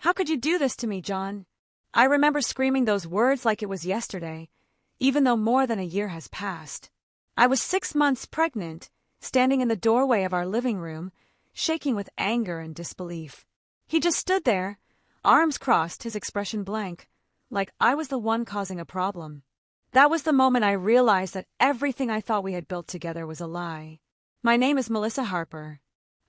How could you do this to me, John? I remember screaming those words like it was yesterday, even though more than a year has passed. I was 6 months pregnant, standing in the doorway of our living room, shaking with anger and disbelief. He just stood there, arms crossed, his expression blank, like I was the one causing a problem. That was the moment I realized that everything I thought we had built together was a lie. My name is Melissa Harper.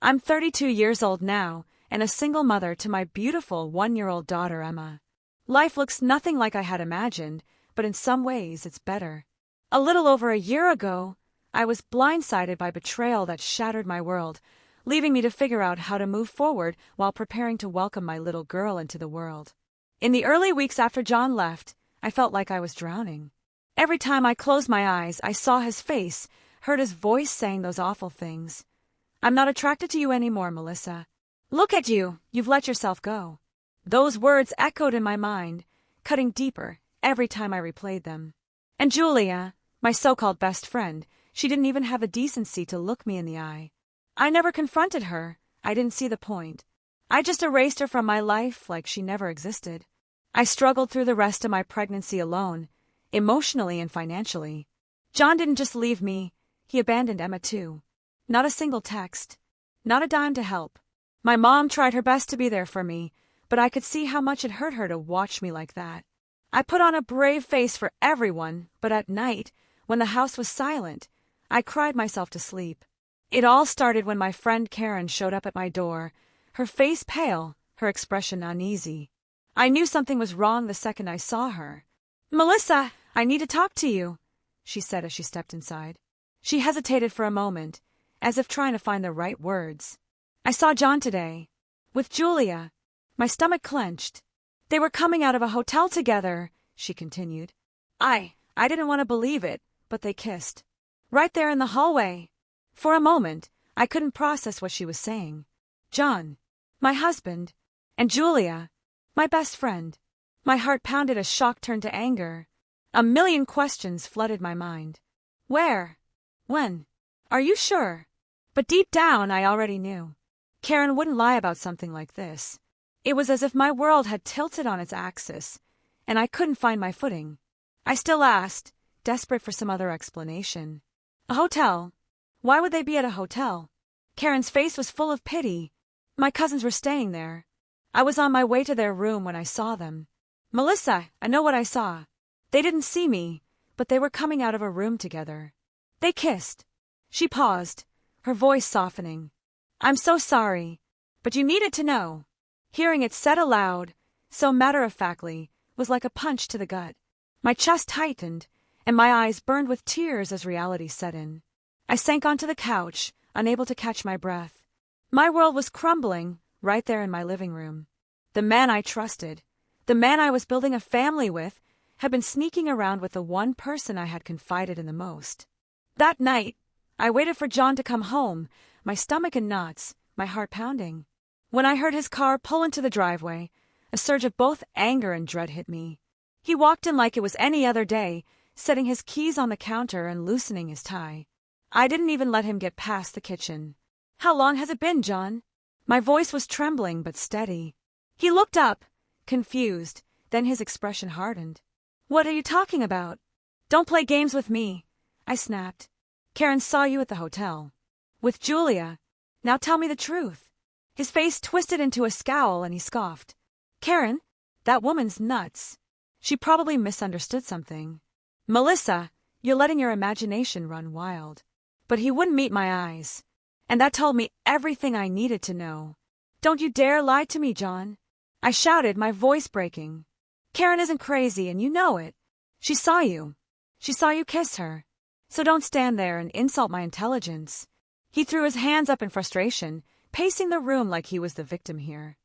I'm 32 years old now, and a single mother to my beautiful 1-year-old daughter, Emma. Life looks nothing like I had imagined, but in some ways it's better. A little over a year ago, I was blindsided by betrayal that shattered my world, leaving me to figure out how to move forward while preparing to welcome my little girl into the world. In the early weeks after John left, I felt like I was drowning. Every time I closed my eyes, I saw his face, heard his voice saying those awful things. I'm not attracted to you anymore, Melissa. Look at you, you've let yourself go. Those words echoed in my mind, cutting deeper every time I replayed them. And Julia, my so-called best friend, she didn't even have the decency to look me in the eye. I never confronted her. I didn't see the point. I just erased her from my life like she never existed. I struggled through the rest of my pregnancy alone, emotionally and financially. John didn't just leave me, he abandoned Emma too. Not a single text. Not a dime to help. My mom tried her best to be there for me, but I could see how much it hurt her to watch me like that. I put on a brave face for everyone, but at night, when the house was silent, I cried myself to sleep. It all started when my friend Karen showed up at my door, her face pale, her expression uneasy. I knew something was wrong the second I saw her. "Melissa, I need to talk to you," she said as she stepped inside. She hesitated for a moment, as if trying to find the right words. "I saw John today. With Julia." My stomach clenched. "They were coming out of a hotel together," she continued. I didn't want to believe it, but they kissed. Right there in the hallway. For a moment, I couldn't process what she was saying. John, my husband, and Julia, my best friend. My heart pounded as shock turned to anger. A million questions flooded my mind. Where? When? Are you sure? But deep down, I already knew. Karen wouldn't lie about something like this. It was as if my world had tilted on its axis, and I couldn't find my footing. I still asked, desperate for some other explanation. A hotel? Why would they be at a hotel? Karen's face was full of pity. My cousins were staying there. I was on my way to their room when I saw them. "Melissa, I know what I saw. They didn't see me, but they were coming out of a room together. They kissed." She paused, her voice softening. "I'm so sorry, but you needed to know." Hearing it said aloud, so matter-of-factly, was like a punch to the gut. My chest tightened, and my eyes burned with tears as reality set in. I sank onto the couch, unable to catch my breath. My world was crumbling right there in my living room. The man I trusted, the man I was building a family with, had been sneaking around with the one person I had confided in the most. That night, I waited for John to come home, my stomach in knots, my heart pounding. When I heard his car pull into the driveway, a surge of both anger and dread hit me. He walked in like it was any other day, setting his keys on the counter and loosening his tie. I didn't even let him get past the kitchen. "How long has it been, John?" My voice was trembling but steady. He looked up, confused, then his expression hardened. "What are you talking about?" "Don't play games with me," I snapped. "Karen saw you at the hotel. With Julia. Now tell me the truth." His face twisted into a scowl and he scoffed. "Karen? That woman's nuts. She probably misunderstood something." "Melissa, you're letting your imagination run wild." But he wouldn't meet my eyes. And that told me everything I needed to know. "Don't you dare lie to me, John," I shouted, my voice breaking. "Karen isn't crazy, and you know it. She saw you. She saw you kiss her. So don't stand there and insult my intelligence." He threw his hands up in frustration, pacing the room like he was the victim here.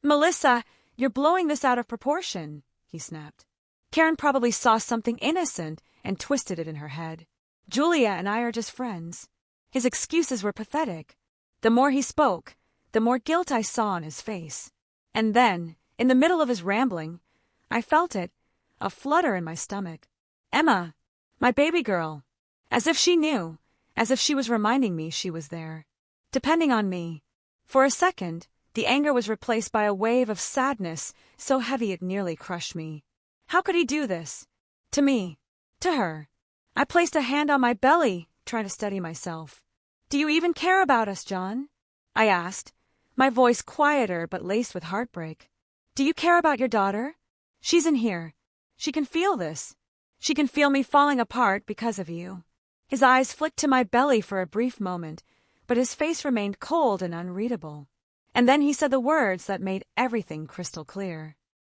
"Melissa, you're blowing this out of proportion," he snapped. "Karen probably saw something innocent and twisted it in her head. Julia and I are just friends." His excuses were pathetic. The more he spoke, the more guilt I saw on his face. And then, in the middle of his rambling, I felt it, a flutter in my stomach. Emma, my baby girl. As if she knew, as if she was reminding me she was there. Depending on me. For a second, The anger was replaced by a wave of sadness so heavy it nearly crushed me. How could he do this? To me. To her. I placed a hand on my belly, trying to steady myself. "Do you even care about us, John?" I asked, my voice quieter but laced with heartbreak. "Do you care about your daughter? She's in here. She can feel this. She can feel me falling apart because of you." His eyes flicked to my belly for a brief moment, but his face remained cold and unreadable. And then he said the words that made everything crystal clear.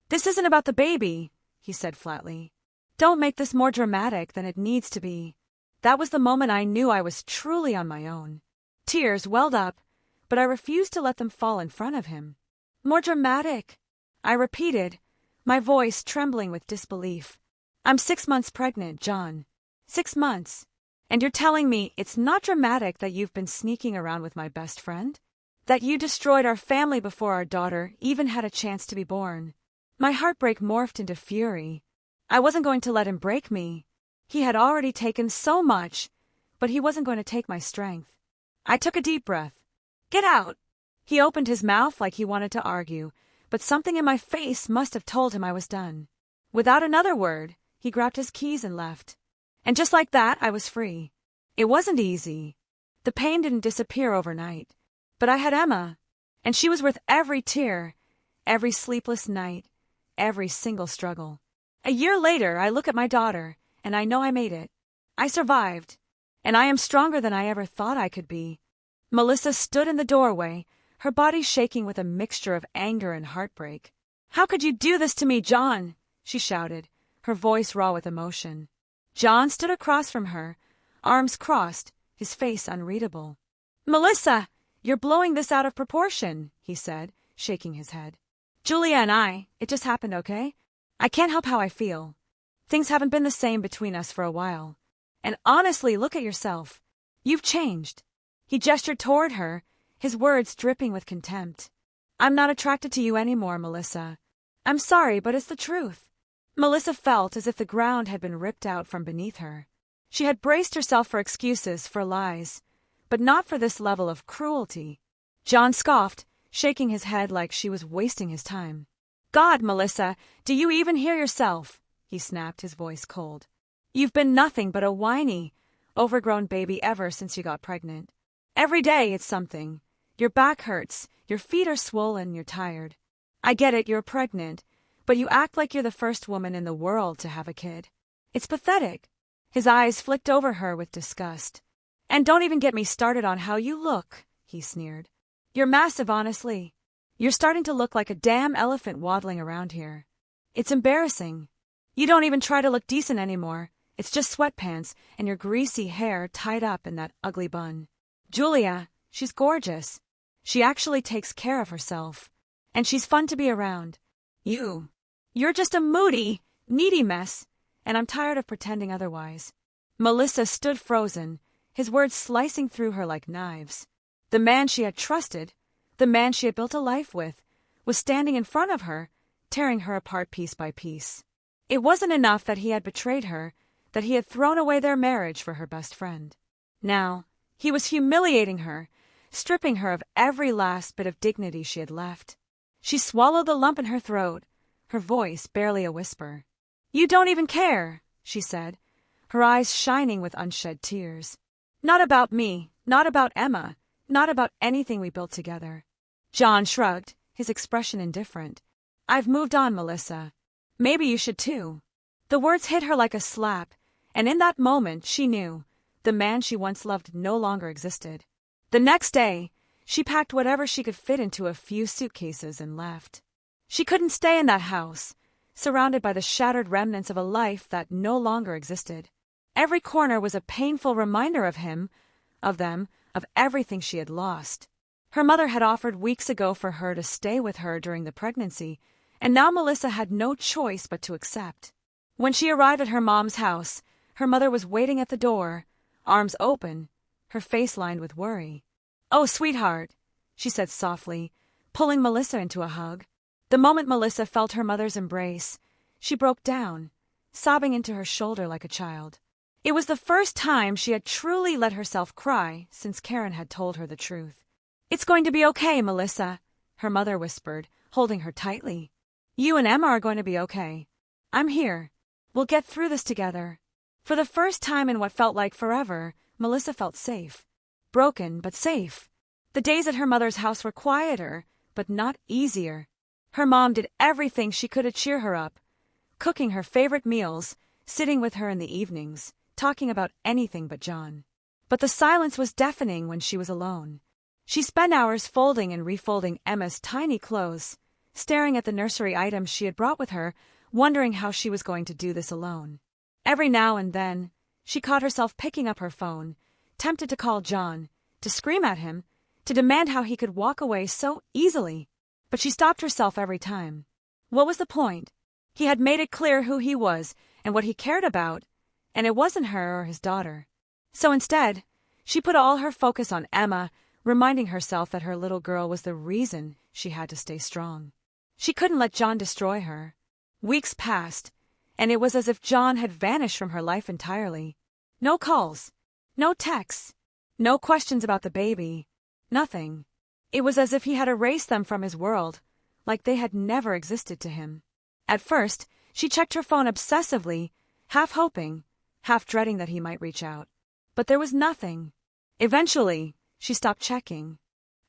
"This isn't about the baby," he said flatly. "Don't make this more dramatic than it needs to be." That was the moment I knew I was truly on my own. Tears welled up, but I refused to let them fall in front of him. "More dramatic," I repeated, my voice trembling with disbelief. "I'm 6 months pregnant, John. 6 months. And you're telling me it's not dramatic that you've been sneaking around with my best friend? That you destroyed our family before our daughter even had a chance to be born?" My heartbreak morphed into fury. I wasn't going to let him break me. He had already taken so much, but he wasn't going to take my strength. I took a deep breath. "Get out!" He opened his mouth like he wanted to argue, but something in my face must have told him I was done. Without another word, he grabbed his keys and left. And just like that, I was free. It wasn't easy. The pain didn't disappear overnight. But I had Emma, and she was worth every tear, every sleepless night, every single struggle. A year later, I look at my daughter, and I know I made it. I survived, and I am stronger than I ever thought I could be. Melissa stood in the doorway, her body shaking with a mixture of anger and heartbreak. "How could you do this to me, John?" she shouted, her voice raw with emotion. John stood across from her, arms crossed, his face unreadable. "Melissa, you're blowing this out of proportion," he said, shaking his head. "Julia and it just happened, okay? I can't help how I feel. Things haven't been the same between us for a while. And honestly, look at yourself. You've changed." He gestured toward her, his words dripping with contempt. "I'm not attracted to you anymore, Melissa. I'm sorry, but it's the truth." Melissa felt as if the ground had been ripped out from beneath her. She had braced herself for excuses, for lies, but not for this level of cruelty. John scoffed, shaking his head like she was wasting his time. "God, Melissa, do you even hear yourself?" he snapped, his voice cold. "You've been nothing but a whiny, overgrown baby ever since you got pregnant. Every day it's something. Your back hurts, your feet are swollen, you're tired. I get it, you're pregnant, but you act like you're the first woman in the world to have a kid. It's pathetic." His eyes flicked over her with disgust. "And don't even get me started on how you look," he sneered. "You're massive, honestly. You're starting to look like a damn elephant waddling around here. It's embarrassing. You don't even try to look decent anymore. It's just sweatpants and your greasy hair tied up in that ugly bun. Julia, she's gorgeous. She actually takes care of herself. And she's fun to be around. You're just a moody, needy mess, and I'm tired of pretending otherwise." Melissa stood frozen, his words slicing through her like knives. The man she had trusted, the man she had built a life with, was standing in front of her, tearing her apart piece by piece. It wasn't enough that he had betrayed her, that he had thrown away their marriage for her best friend. Now, he was humiliating her, stripping her of every last bit of dignity she had left. She swallowed the lump in her throat, her voice barely a whisper. "You don't even care," she said, her eyes shining with unshed tears. "Not about me, not about Emma, not about anything we built together." John shrugged, his expression indifferent. "I've moved on, Melissa. Maybe you should too." The words hit her like a slap, and in that moment she knew the man she once loved no longer existed. The next day, she packed whatever she could fit into a few suitcases and left. She couldn't stay in that house, surrounded by the shattered remnants of a life that no longer existed. Every corner was a painful reminder of him, of them, of everything she had lost. Her mother had offered weeks ago for her to stay with her during the pregnancy, and now Melissa had no choice but to accept. When she arrived at her mom's house, her mother was waiting at the door, arms open, her face lined with worry. "Oh, sweetheart," she said softly, pulling Melissa into a hug. The moment Melissa felt her mother's embrace, she broke down, sobbing into her shoulder like a child. It was the first time she had truly let herself cry since Karen had told her the truth. "It's going to be okay, Melissa," her mother whispered, holding her tightly. You and Emma are going to be okay. I'm here. We'll get through this together. For the first time in what felt like forever, Melissa felt safe. Broken, but safe. The days at her mother's house were quieter, but not easier. Her mom did everything she could to cheer her up, cooking her favorite meals, sitting with her in the evenings, talking about anything but John. But the silence was deafening when she was alone. She spent hours folding and refolding Emma's tiny clothes, staring at the nursery items she had brought with her, wondering how she was going to do this alone. Every now and then, she caught herself picking up her phone, tempted to call John, to scream at him, to demand how he could walk away so easily. But she stopped herself every time. What was the point? He had made it clear who he was and what he cared about, and it wasn't her or his daughter. So instead, she put all her focus on Emma, reminding herself that her little girl was the reason she had to stay strong. She couldn't let John destroy her. Weeks passed, and it was as if John had vanished from her life entirely. No calls, no texts, no questions about the baby, nothing. It was as if he had erased them from his world, like they had never existed to him. At first, she checked her phone obsessively, half hoping, half dreading that he might reach out. But there was nothing. Eventually, she stopped checking.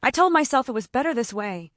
I told myself it was better this way.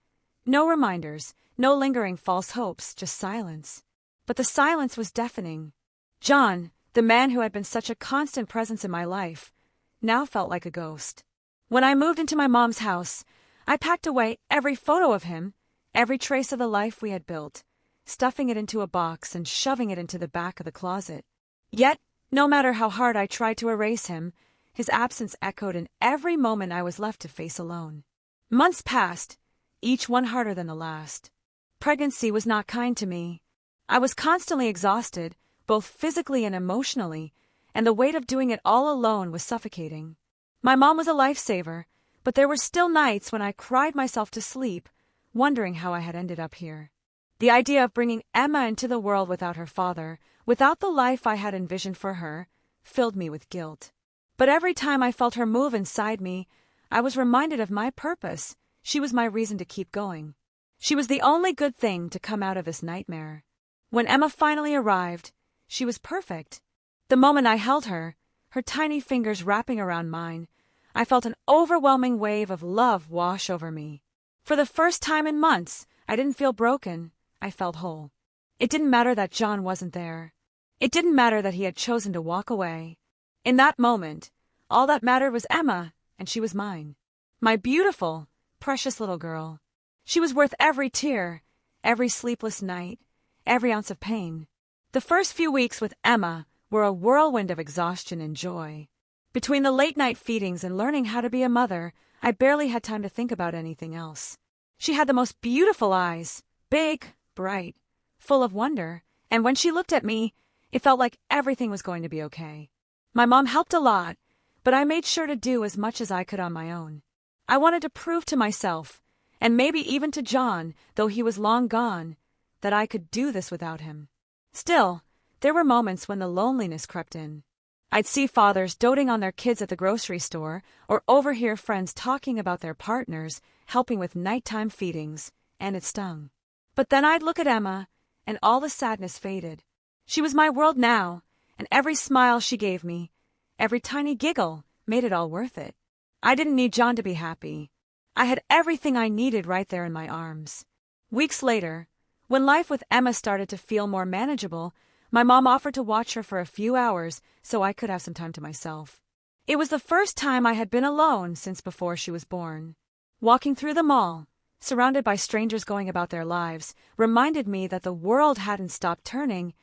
No reminders, no lingering false hopes, just silence. But the silence was deafening. John, the man who had been such a constant presence in my life, now felt like a ghost. When I moved into my mom's house, I packed away every photo of him, every trace of the life we had built, stuffing it into a box and shoving it into the back of the closet. Yet, no matter how hard I tried to erase him, his absence echoed in every moment I was left to face alone. Months passed, each one harder than the last. Pregnancy was not kind to me. I was constantly exhausted, both physically and emotionally, and the weight of doing it all alone was suffocating. My mom was a lifesaver, but there were still nights when I cried myself to sleep, wondering how I had ended up here. The idea of bringing Emma into the world without her father, without the life I had envisioned for her, filled me with guilt. But every time I felt her move inside me, I was reminded of my purpose. She was my reason to keep going. She was the only good thing to come out of this nightmare. When Emma finally arrived, she was perfect. The moment I held her, her tiny fingers wrapping around mine, I felt an overwhelming wave of love wash over me. For the first time in months, I didn't feel broken. I felt whole. It didn't matter that John wasn't there. It didn't matter that he had chosen to walk away. In that moment, all that mattered was Emma, and she was mine. My beautiful, precious little girl. She was worth every tear, every sleepless night, every ounce of pain. The first few weeks with Emma were a whirlwind of exhaustion and joy. Between the late-night feedings and learning how to be a mother, I barely had time to think about anything else. She had the most beautiful eyes, big, bright, full of wonder, and when she looked at me, it felt like everything was going to be okay. My mom helped a lot, but I made sure to do as much as I could on my own. I wanted to prove to myself, and maybe even to John, though he was long gone, that I could do this without him. Still, there were moments when the loneliness crept in. I'd see fathers doting on their kids at the grocery store, or overhear friends talking about their partners helping with nighttime feedings, and it stung. But then I'd look at Emma, and all the sadness faded. She was my world now, and every smile she gave me, every tiny giggle, made it all worth it. I didn't need John to be happy. I had everything I needed right there in my arms. Weeks later, when life with Emma started to feel more manageable, my mom offered to watch her for a few hours so I could have some time to myself. It was the first time I had been alone since before she was born. Walking through the mall, surrounded by strangers going about their lives, reminded me that the world hadn't stopped turning,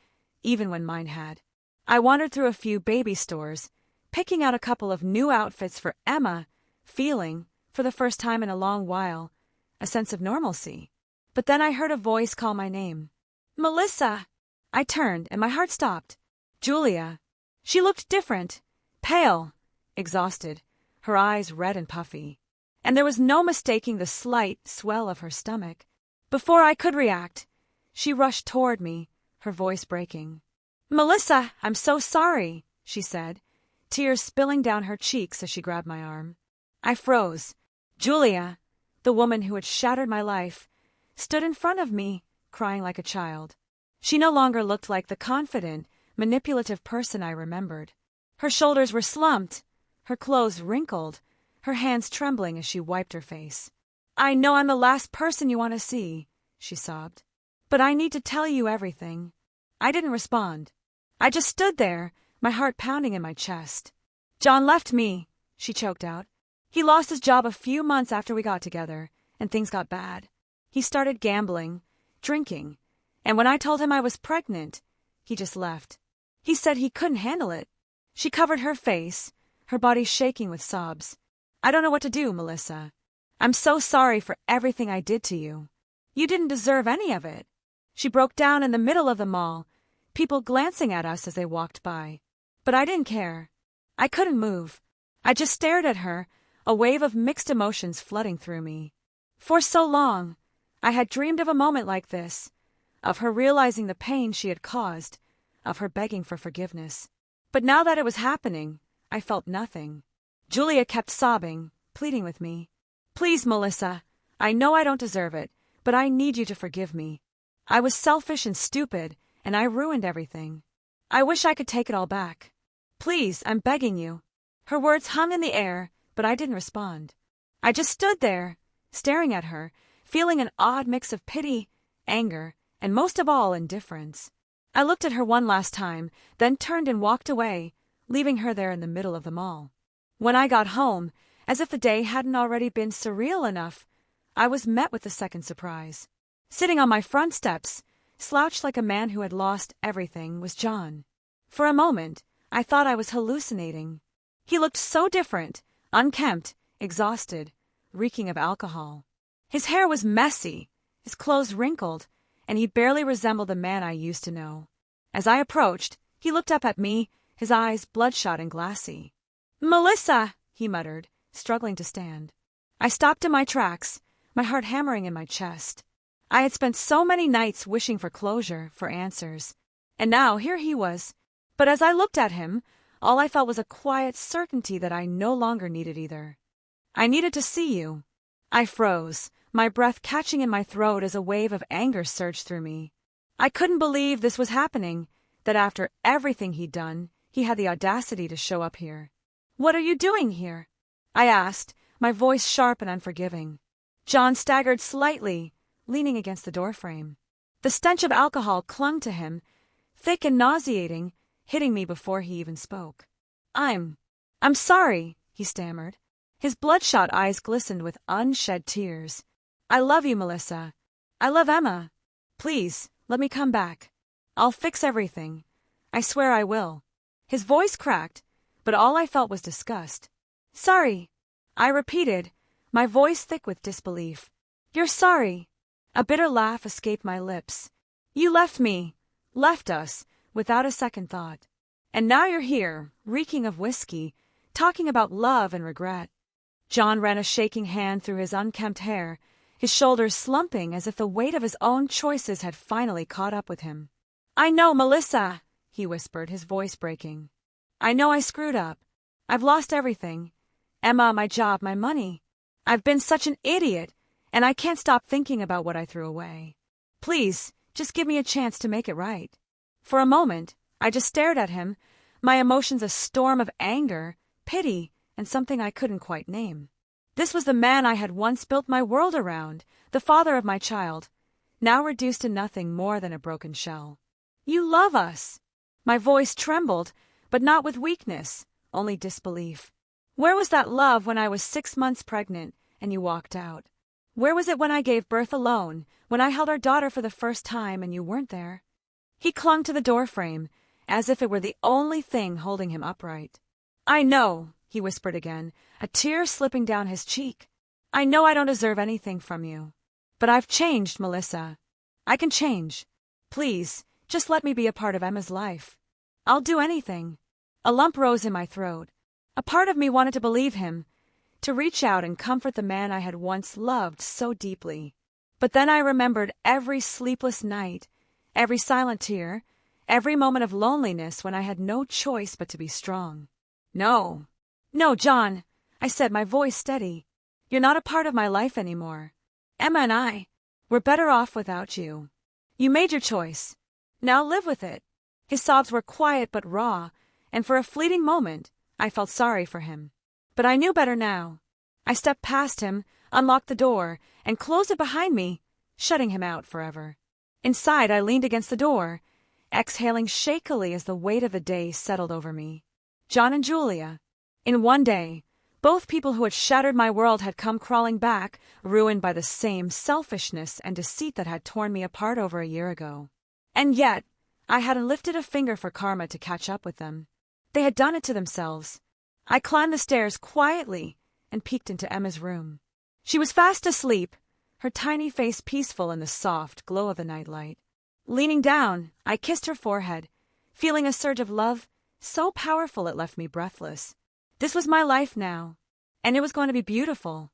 even when mine had. I wandered through a few baby stores, picking out a couple of new outfits for Emma, feeling, for the first time in a long while, a sense of normalcy. But then I heard a voice call my name. Melissa! I turned, and my heart stopped. Julia. She looked different, pale, exhausted, her eyes red and puffy. And there was no mistaking the slight swell of her stomach. Before I could react, she rushed toward me, her voice breaking. Melissa, I'm so sorry, she said, tears spilling down her cheeks as she grabbed my arm. I froze. Julia, The woman who had shattered my life stood in front of me, crying like a child. She no longer looked like the confident, manipulative person I remembered. Her shoulders were slumped, her clothes wrinkled, her hands trembling as she wiped her face. "I know I'm the last person you want to see," she sobbed. "But I need to tell you everything." I didn't respond. I just stood there, my heart pounding in my chest. "John left me," she choked out. "He lost his job a few months after we got together, and things got bad. He started gambling, drinking, and when I told him I was pregnant, he just left. He said he couldn't handle it." She covered her face, her body shaking with sobs. "I don't know what to do, Melissa. I'm so sorry for everything I did to you. You didn't deserve any of it." She broke down in the middle of the mall, people glancing at us as they walked by. But I didn't care. I couldn't move. I just stared at her, a wave of mixed emotions flooding through me. For so long, I had dreamed of a moment like this, of her realizing the pain she had caused, of her begging for forgiveness. But now that it was happening, I felt nothing. Julia kept sobbing, pleading with me. "Please, Melissa, I know I don't deserve it, but I need you to forgive me. I was selfish and stupid, and I ruined everything. I wish I could take it all back. Please, I'm begging you." Her words hung in the air, but I didn't respond. I just stood there, staring at her, feeling an odd mix of pity, anger, and most of all, indifference. I looked at her one last time, then turned and walked away, leaving her there in the middle of the mall. When I got home, as if the day hadn't already been surreal enough, I was met with a second surprise. Sitting on my front steps, slouched like a man who had lost everything, was John. For a moment, I thought I was hallucinating. He looked so different, unkempt, exhausted, reeking of alcohol. His hair was messy, his clothes wrinkled, and he barely resembled the man I used to know. As I approached, he looked up at me, his eyes bloodshot and glassy. "Melissa!" he muttered, struggling to stand. I stopped in my tracks, my heart hammering in my chest. I had spent so many nights wishing for closure, for answers. And now here he was. But as I looked at him, all I felt was a quiet certainty that I no longer needed either. "I needed to see you." I froze, my breath catching in my throat as a wave of anger surged through me. I couldn't believe this was happening, that after everything he'd done, he had the audacity to show up here. "What are you doing here?" I asked, my voice sharp and unforgiving. John staggered slightly, leaning against the doorframe. The stench of alcohol clung to him, thick and nauseating, hitting me before he even spoke. I'm sorry," he stammered. His bloodshot eyes glistened with unshed tears. "I love you, Melissa. I love Emma. Please, let me come back. I'll fix everything. I swear I will." His voice cracked, but all I felt was disgust. "Sorry," I repeated, my voice thick with disbelief. "You're sorry." A bitter laugh escaped my lips. "You left me, left us, without a second thought. And now you're here, reeking of whiskey, talking about love and regret." John ran a shaking hand through his unkempt hair, his shoulders slumping as if the weight of his own choices had finally caught up with him. "I know, Melissa," he whispered, his voice breaking. "I know I screwed up. I've lost everything. Emma, my job, my money. I've been such an idiot, and I can't stop thinking about what I threw away. Please, just give me a chance to make it right." For a moment, I just stared at him, my emotions a storm of anger, pity, and something I couldn't quite name. This was the man I had once built my world around, the father of my child, now reduced to nothing more than a broken shell. "You love us." My voice trembled, but not with weakness, only disbelief. "Where was that love when I was 6 months pregnant and you walked out? Where was it when I gave birth alone, when I held our daughter for the first time and you weren't there?" He clung to the doorframe, as if it were the only thing holding him upright. "I know," he whispered again, a tear slipping down his cheek. "I know I don't deserve anything from you. But I've changed, Melissa. I can change. Please, just let me be a part of Emma's life. I'll do anything." A lump rose in my throat. A part of me wanted to believe him, to reach out and comfort the man I had once loved so deeply. But then I remembered every sleepless night, every silent tear, every moment of loneliness when I had no choice but to be strong. "No, no, John," I said, my voice steady. You're not a part of my life anymore. Emma and I, we're better off without you. You made your choice. Now live with it." His sobs were quiet but raw, and for a fleeting moment, I felt sorry for him. But I knew better now. I stepped past him, unlocked the door, and closed it behind me, shutting him out forever. Inside, I leaned against the door, exhaling shakily as the weight of the day settled over me. John and Julia. In one day, both people who had shattered my world had come crawling back, ruined by the same selfishness and deceit that had torn me apart over a year ago. And yet, I hadn't lifted a finger for karma to catch up with them. They had done it to themselves. I climbed the stairs quietly and peeked into Emma's room. She was fast asleep, her tiny face peaceful in the soft glow of the nightlight. Leaning down, I kissed her forehead, feeling a surge of love so powerful it left me breathless. This was my life now, and it was going to be beautiful.